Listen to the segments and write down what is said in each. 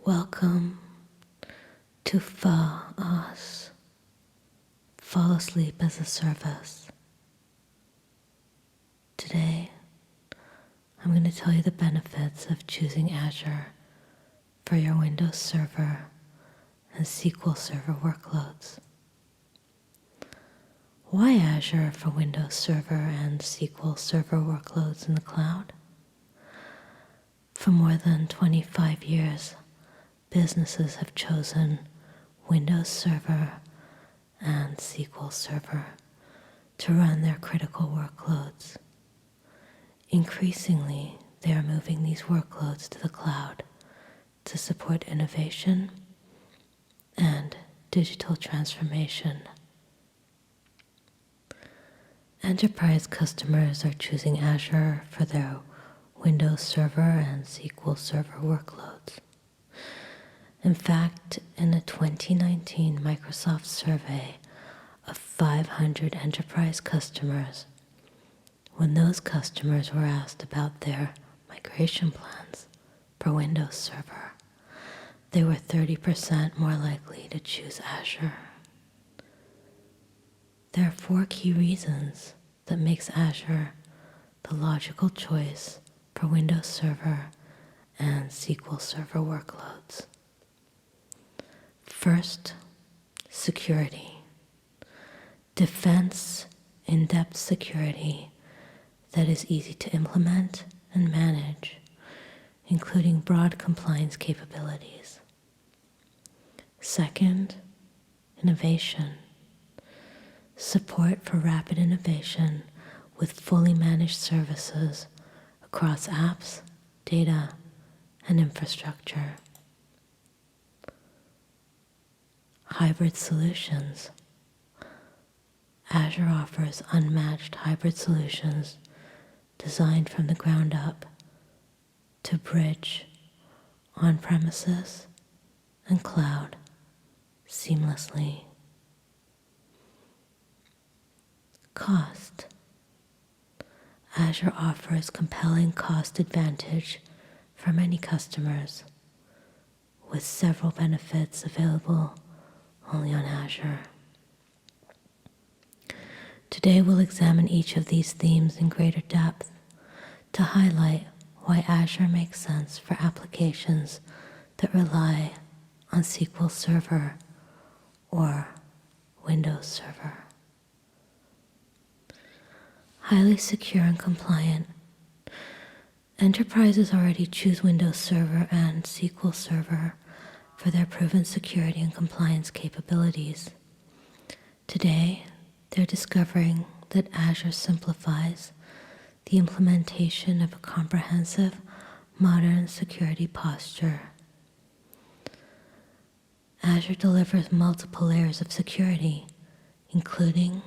Welcome to Fall Asleep as a Service. Today, I'm going to tell you the benefits of choosing Azure for your Windows Server and SQL Server workloads. Why Azure for Windows Server and SQL Server workloads in the cloud? For more than 25 years, businesses have chosen Windows Server and SQL Server to run their critical workloads. Increasingly, they are moving these workloads to the cloud to support innovation and digital transformation. Enterprise customers are choosing Azure for their Windows Server and SQL Server workloads. In fact, in a 2019 Microsoft survey of 500 enterprise customers, when those customers were asked about their migration plans for Windows Server, they were 30% more likely to choose Azure. There are 4 key reasons that makes Azure the logical choice for Windows Server and SQL Server workloads. First, security. Defense, in-depth security that is easy to implement and manage, including broad compliance capabilities. Second, innovation. Support for rapid innovation with fully managed services across apps, data, and infrastructure. Hybrid solutions. Azure offers unmatched hybrid solutions designed from the ground up to bridge on-premises and cloud seamlessly. Cost. Azure offers compelling cost advantage for many customers, with several benefits available only on Azure. Today we'll examine each of these themes in greater depth to highlight why Azure makes sense for applications that rely on SQL Server or Windows Server. Highly secure and compliant. Enterprises already choose Windows Server and SQL Server for their proven security and compliance capabilities. Today, they're discovering that Azure simplifies the implementation of a comprehensive, modern security posture. Azure delivers multiple layers of security, including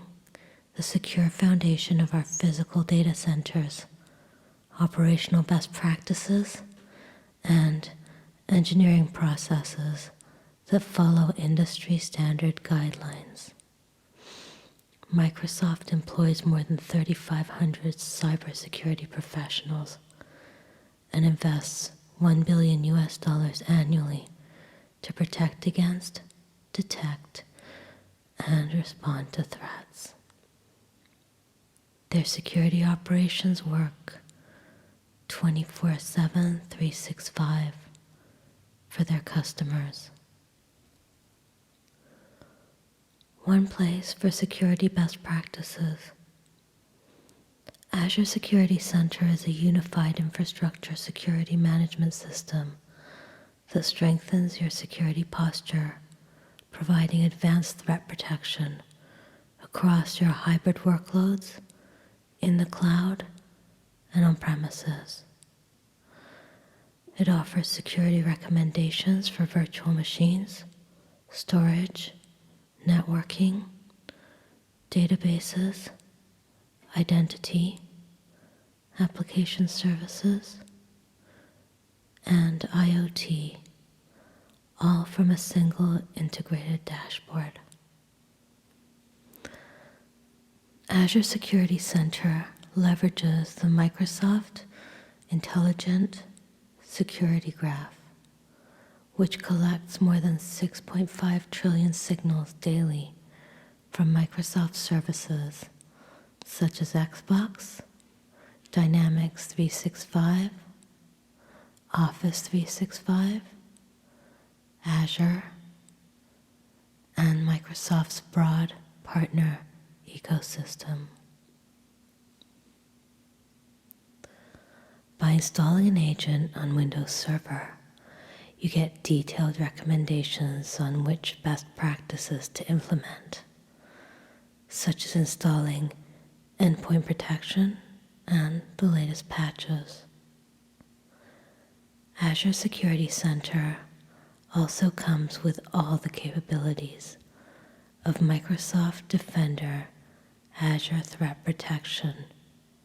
the secure foundation of our physical data centers, operational best practices, and engineering processes that follow industry standard guidelines. Microsoft employs more than 3,500 cybersecurity professionals and invests $1 billion annually to protect against, detect, and respond to threats. Their security operations work 24/7, 365 for their customers. One place for security best practices. Azure Security Center is a unified infrastructure security management system that strengthens your security posture, providing advanced threat protection across your hybrid workloads, in the cloud, and on premises. It offers security recommendations for virtual machines, storage, networking, databases, identity, application services, and IoT, all from a single integrated dashboard. Azure Security Center leverages the Microsoft Intelligent Security Graph, which collects more than 6.5 trillion signals daily from Microsoft services such as Xbox, Dynamics 365, Office 365, Azure, and Microsoft's broad partner ecosystem. By installing an agent on Windows Server, you get detailed recommendations on which best practices to implement, such as installing endpoint protection and the latest patches. Azure Security Center also comes with all the capabilities of Microsoft Defender Azure Threat Protection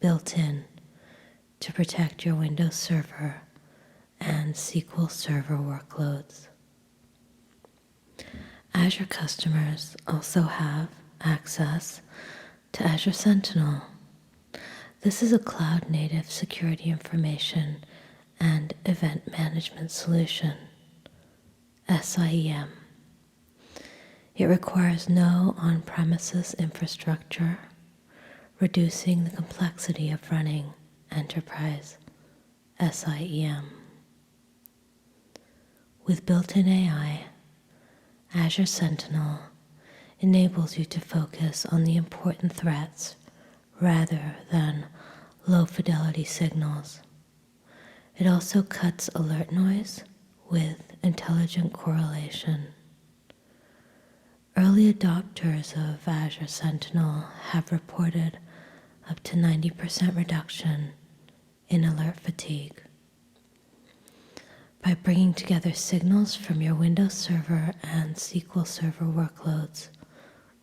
built in to protect your Windows Server and SQL Server workloads. Azure customers also have access to Azure Sentinel. This is a cloud-native security information and event management solution, SIEM. It requires no on-premises infrastructure, reducing the complexity of running enterprise SIEM. With built-in AI, Azure Sentinel enables you to focus on the important threats rather than low-fidelity signals. It also cuts alert noise with intelligent correlation. Early adopters of Azure Sentinel have reported up to 90% reduction in alert fatigue. By bringing together signals from your Windows Server and SQL Server workloads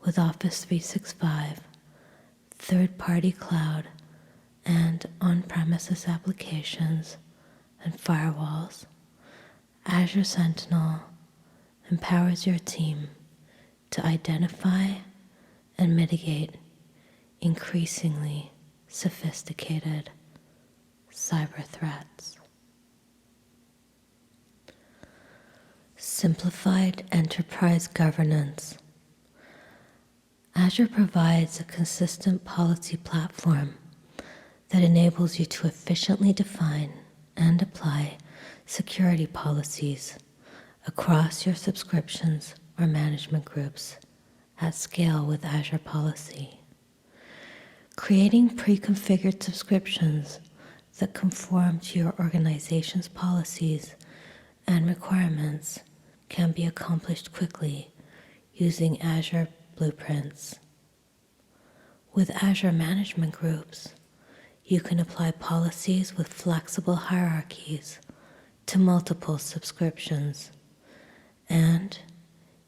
with Office 365, third-party cloud, and on-premises applications and firewalls, Azure Sentinel empowers your team to identify and mitigate increasingly sophisticated cyber threats. Simplified enterprise governance. Azure provides a consistent policy platform that enables you to efficiently define and apply security policies across your subscriptions or management groups at scale with Azure Policy. Creating pre-configured subscriptions that conform to your organization's policies and requirements can be accomplished quickly using Azure Blueprints. With Azure Management Groups, you can apply policies with flexible hierarchies to multiple subscriptions, and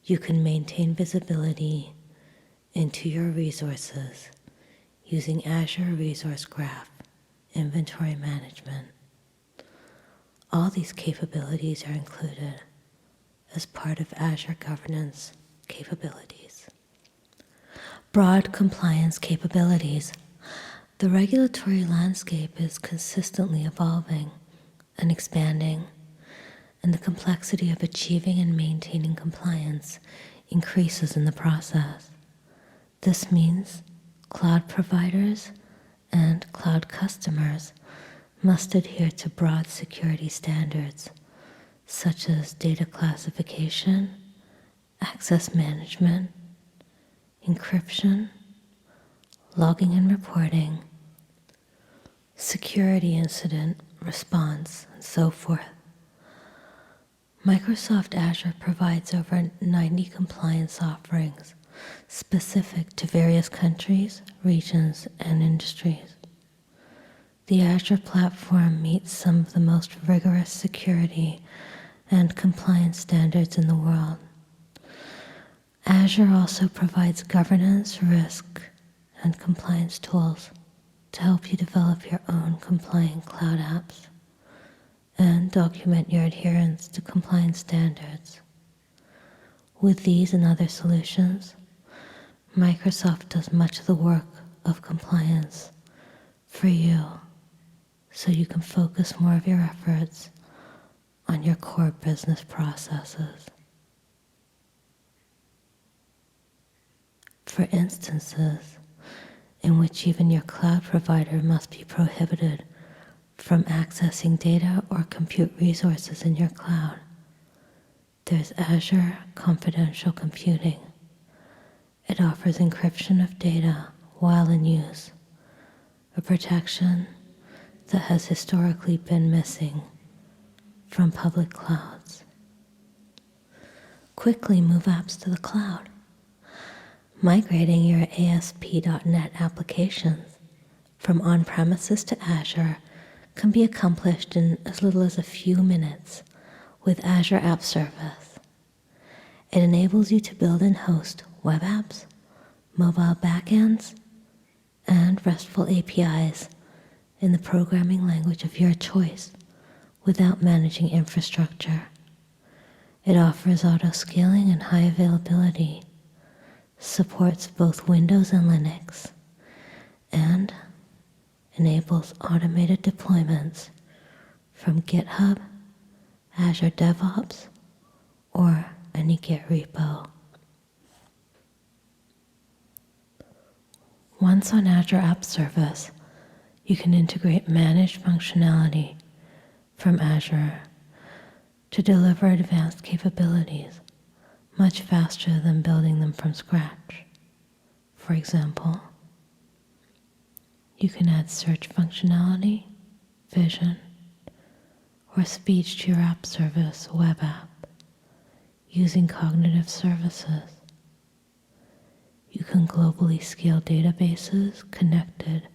you can maintain visibility into your resources using Azure Resource Graph inventory management. All these capabilities are included as part of Azure governance capabilities. Broad compliance capabilities. The regulatory landscape is consistently evolving and expanding, and the complexity of achieving and maintaining compliance increases in the process. This means cloud providers and cloud customers must adhere to broad security standards such as data classification, access management, encryption, logging and reporting, security incident response, and so forth. Microsoft Azure provides over 90 compliance offerings specific to various countries, regions, and industries. The Azure platform meets some of the most rigorous security and compliance standards in the world. Azure also provides governance, risk, and compliance tools to help you develop your own compliant cloud apps and document your adherence to compliance standards. With these and other solutions, Microsoft does much of the work of compliance for you, so you can focus more of your efforts on your core business processes. For instances in which even your cloud provider must be prohibited from accessing data or compute resources in your cloud, there's Azure Confidential Computing. It offers encryption of data while in use, a protection that has historically been missing from public clouds. Quickly move apps to the cloud. Migrating your ASP.NET applications from on-premises to Azure can be accomplished in as little as a few minutes with Azure App Service. It enables you to build and host web apps, mobile backends, and RESTful APIs in the programming language of your choice without managing infrastructure. It offers auto-scaling and high availability, supports both Windows and Linux, and enables automated deployments from GitHub, Azure DevOps, or any Git repo. Once on Azure App Service, you can integrate managed functionality from Azure to deliver advanced capabilities much faster than building them from scratch. For example, you can add search functionality, vision, or speech to your app service web app using cognitive services. You can globally scale databases connected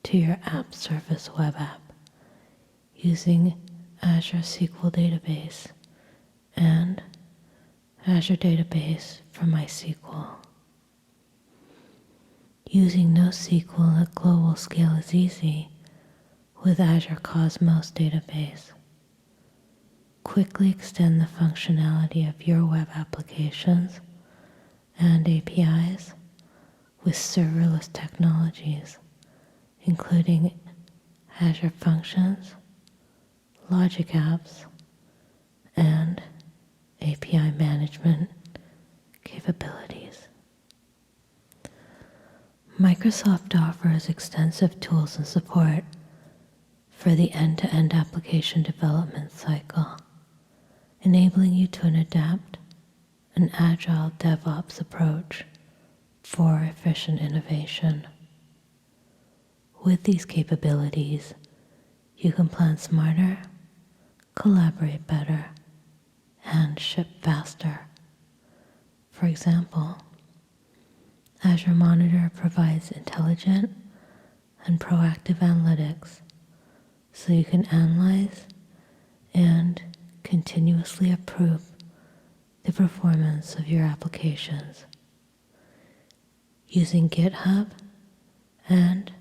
to your app service web app using Azure SQL Database and Azure Database for MySQL. Using NoSQL at global scale is easy with Azure Cosmos Database. Quickly extend the functionality of your web applications and APIs with serverless technologies, including Azure Functions, Logic Apps, and API management capabilities. Microsoft offers extensive tools and support for the end-to-end application development cycle, enabling you to adapt an agile DevOps approach for efficient innovation. With these capabilities, you can plan smarter, collaborate better, and ship faster. For example, Azure Monitor provides intelligent and proactive analytics so you can analyze and continuously improve the performance of your applications. Using GitHub and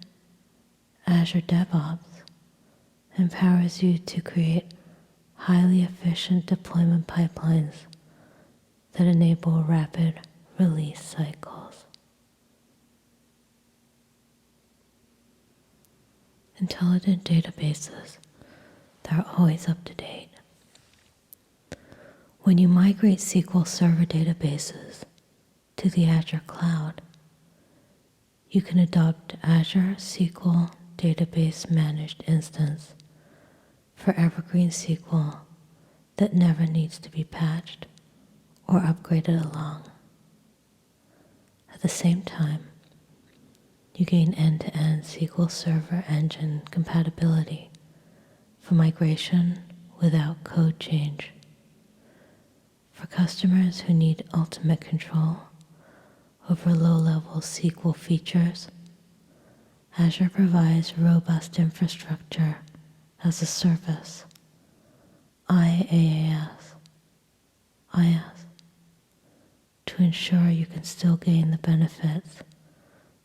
Azure DevOps empowers you to create highly efficient deployment pipelines that enable rapid release cycles. Intelligent databases that are always up to date. When you migrate SQL Server databases to the Azure cloud, you can adopt Azure SQL Database Managed Instance for evergreen SQL that never needs to be patched or upgraded along. At the same time, you gain end-to-end SQL Server engine compatibility for migration without code change. For customers who need ultimate control over low-level SQL features, Azure provides robust infrastructure as a service, IaaS, to ensure you can still gain the benefits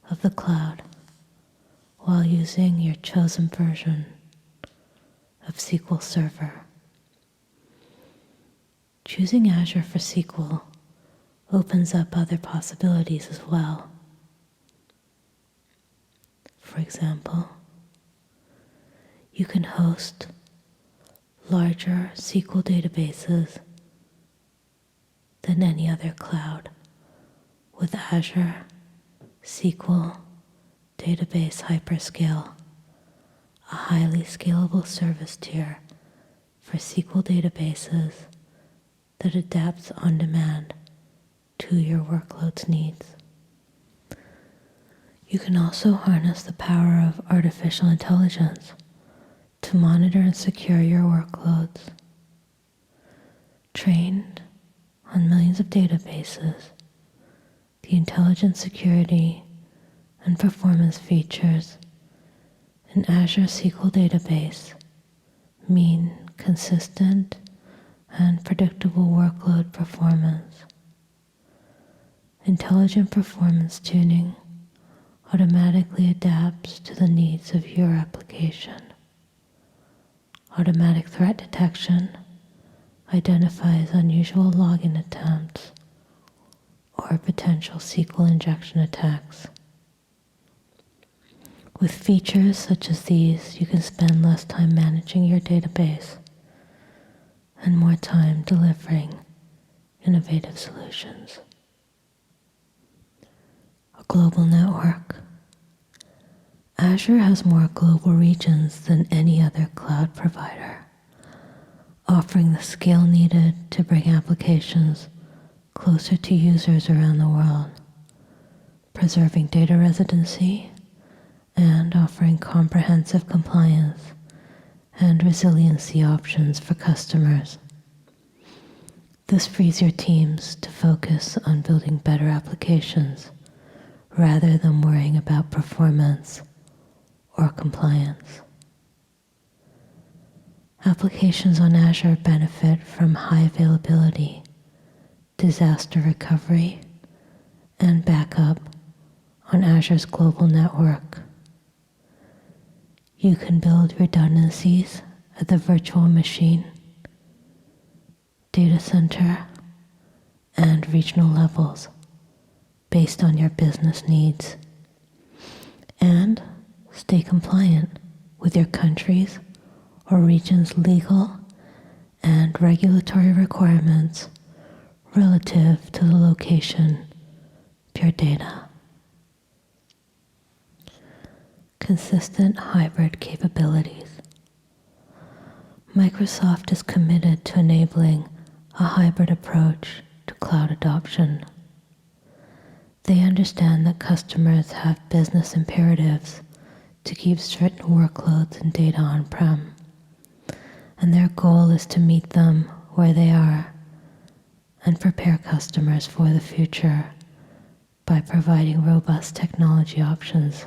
of the cloud while using your chosen version of SQL Server. Choosing Azure for SQL opens up other possibilities as well. For example, you can host larger SQL databases than any other cloud with Azure SQL Database Hyperscale, a highly scalable service tier for SQL databases that adapts on demand to your workload's needs. You can also harness the power of artificial intelligence to monitor and secure your workloads. Trained on millions of databases, the intelligent security and performance features in Azure SQL database mean consistent and predictable workload performance. Intelligent performance tuning automatically adapts to the needs of your application. Automatic threat detection identifies unusual login attempts or potential SQL injection attacks. With features such as these, you can spend less time managing your database and more time delivering innovative solutions. A global network. Azure has more global regions than any other cloud provider, offering the scale needed to bring applications closer to users around the world, preserving data residency and offering comprehensive compliance and resiliency options for customers. This frees your teams to focus on building better applications rather than worrying about performance or compliance. Applications on Azure benefit from high availability, disaster recovery, and backup on Azure's global network. You can build redundancies at the virtual machine, data center, and regional levels based on your business needs, and stay compliant with your country's or region's legal and regulatory requirements relative to the location of your data. Consistent hybrid capabilities. Microsoft is committed to enabling a hybrid approach to cloud adoption. They understand that customers have business imperatives to keep certain workloads and data on-prem, and their goal is to meet them where they are and prepare customers for the future by providing robust technology options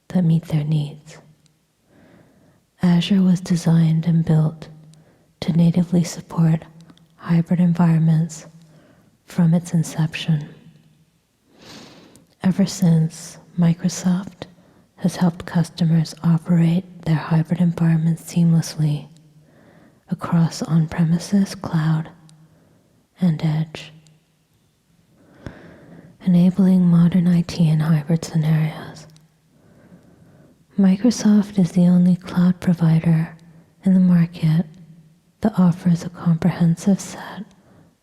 that meet their needs. Azure was designed and built to natively support hybrid environments from its inception. Ever since, Microsoft has helped customers operate their hybrid environments seamlessly across on-premises, cloud, and edge, enabling modern IT in hybrid scenarios. Microsoft is the only cloud provider in the market that offers a comprehensive set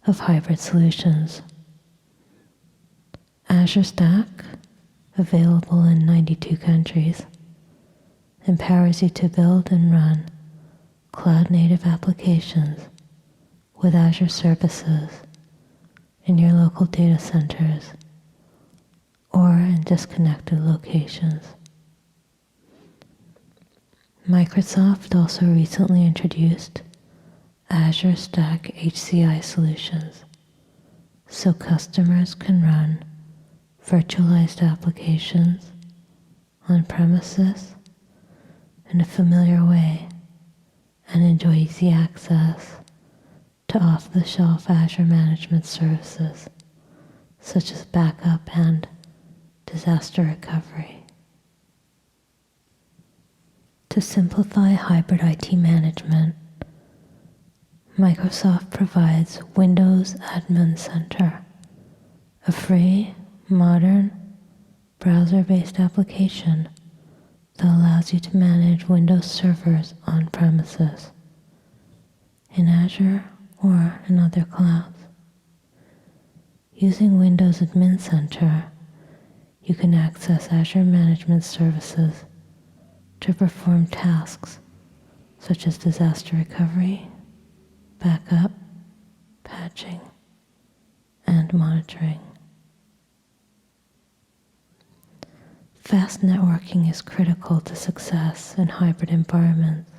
of hybrid solutions. Azure Stack, available in 92 countries, empowers you to build and run cloud-native applications with Azure services in your local data centers or in disconnected locations. Microsoft also recently introduced Azure Stack HCI solutions so customers can run virtualized applications on premises in a familiar way and enjoy easy access to off-the-shelf Azure management services such as backup and disaster recovery. To simplify hybrid IT management, Microsoft provides Windows Admin Center, a free, modern, browser-based application that allows you to manage Windows servers on premises. in Azure or in other clouds. Using Windows Admin Center, you can access Azure Management Services to perform tasks such as disaster recovery, backup, patching, and monitoring. Fast networking is critical to success in hybrid environments.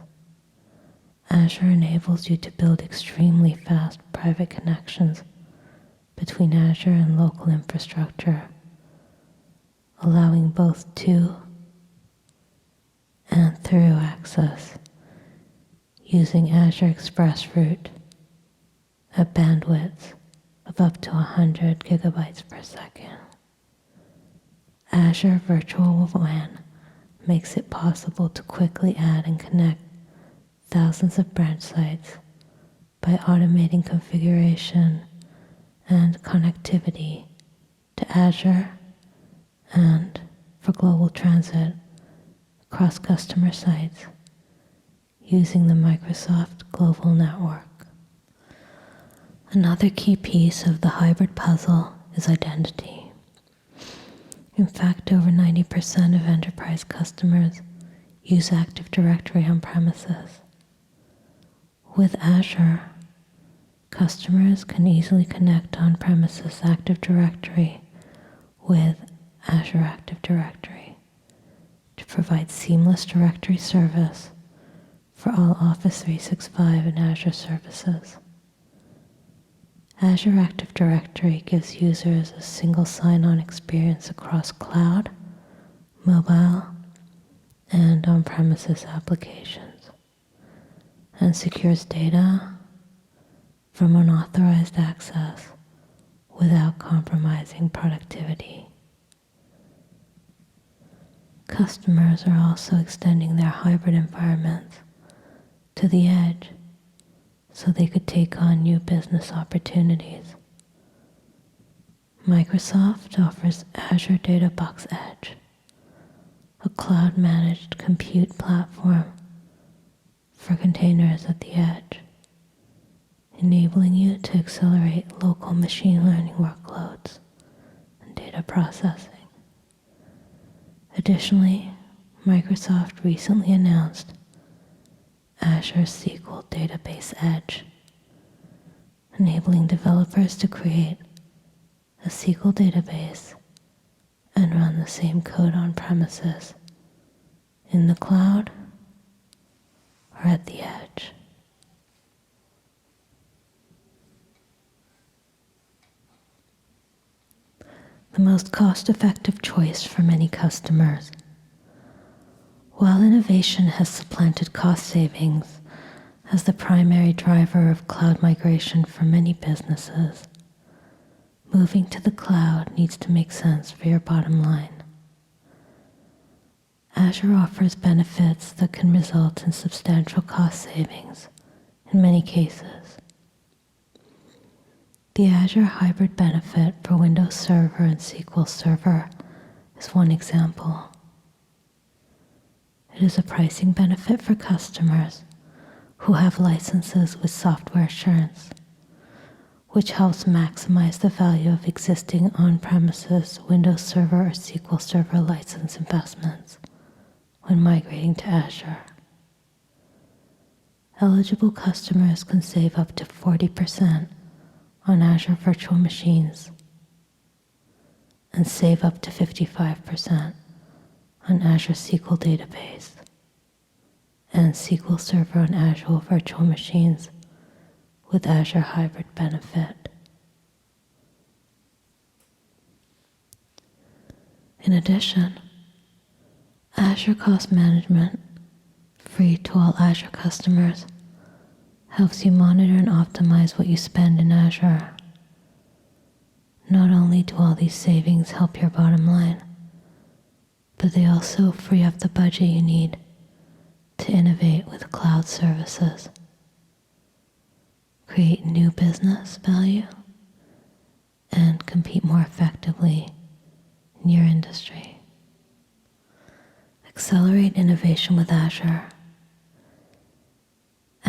Azure enables you to build extremely fast private connections between Azure and local infrastructure, allowing both to and through access using Azure Express Route at bandwidths of up to 100 gigabytes per second. Azure Virtual WAN makes it possible to quickly add and connect thousands of branch sites by automating configuration and connectivity to Azure and for global transit across customer sites using the Microsoft Global Network. Another key piece of the hybrid puzzle is identity. In fact, over 90% of enterprise customers use Active Directory on premises. With Azure, customers can easily connect on-premises Active Directory with Azure Active Directory to provide seamless directory service for all Office 365 and Azure services. Azure Active Directory gives users a single sign-on experience across cloud, mobile, and on-premises applications, and secures data from unauthorized access without compromising productivity. Customers are also extending their hybrid environments to the edge so they could take on new business opportunities. Microsoft offers Azure DataBox Edge, a cloud-managed compute platform for containers at the edge, enabling you to accelerate local machine learning workloads and data processing. Additionally, Microsoft recently announced Azure SQL Database Edge, enabling developers to create a SQL database and run the same code on premises, in the cloud, or at the edge. The most cost-effective choice for many customers. While innovation has supplanted cost savings as the primary driver of cloud migration for many businesses, moving to the cloud needs to make sense for your bottom line. Azure offers benefits that can result in substantial cost savings in many cases. The Azure Hybrid benefit for Windows Server and SQL Server is one example. It is a pricing benefit for customers who have licenses with software assurance, which helps maximize the value of existing on-premises Windows Server or SQL Server license investments when migrating to Azure. Eligible customers can save up to 40% on Azure virtual machines and save up to 55% on Azure SQL Database and SQL Server on Azure virtual machines with Azure Hybrid benefit. In addition, Azure Cost Management, free to all Azure customers, helps you monitor and optimize what you spend in Azure. Not only do all these savings help your bottom line, but they also free up the budget you need to innovate with cloud services, create new business value, and compete more effectively in your industry. Accelerate innovation with Azure.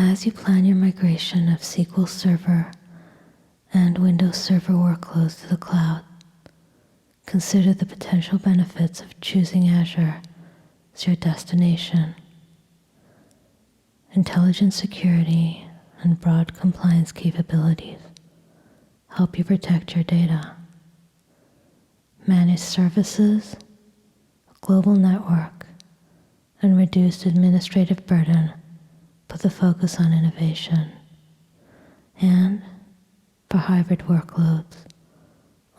As you plan your migration of SQL Server and Windows Server workloads to the cloud, consider the potential benefits of choosing Azure as your destination. Intelligent security and broad compliance capabilities help you protect your data. Managed services, a global network, and reduced administrative burden put the focus on innovation. And for hybrid workloads,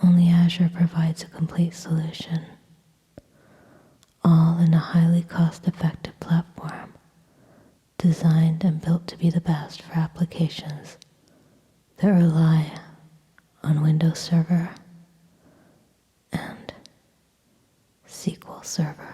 only Azure provides a complete solution, all in a highly cost-effective platform designed and built to be the best for applications that rely on Windows Server and SQL Server.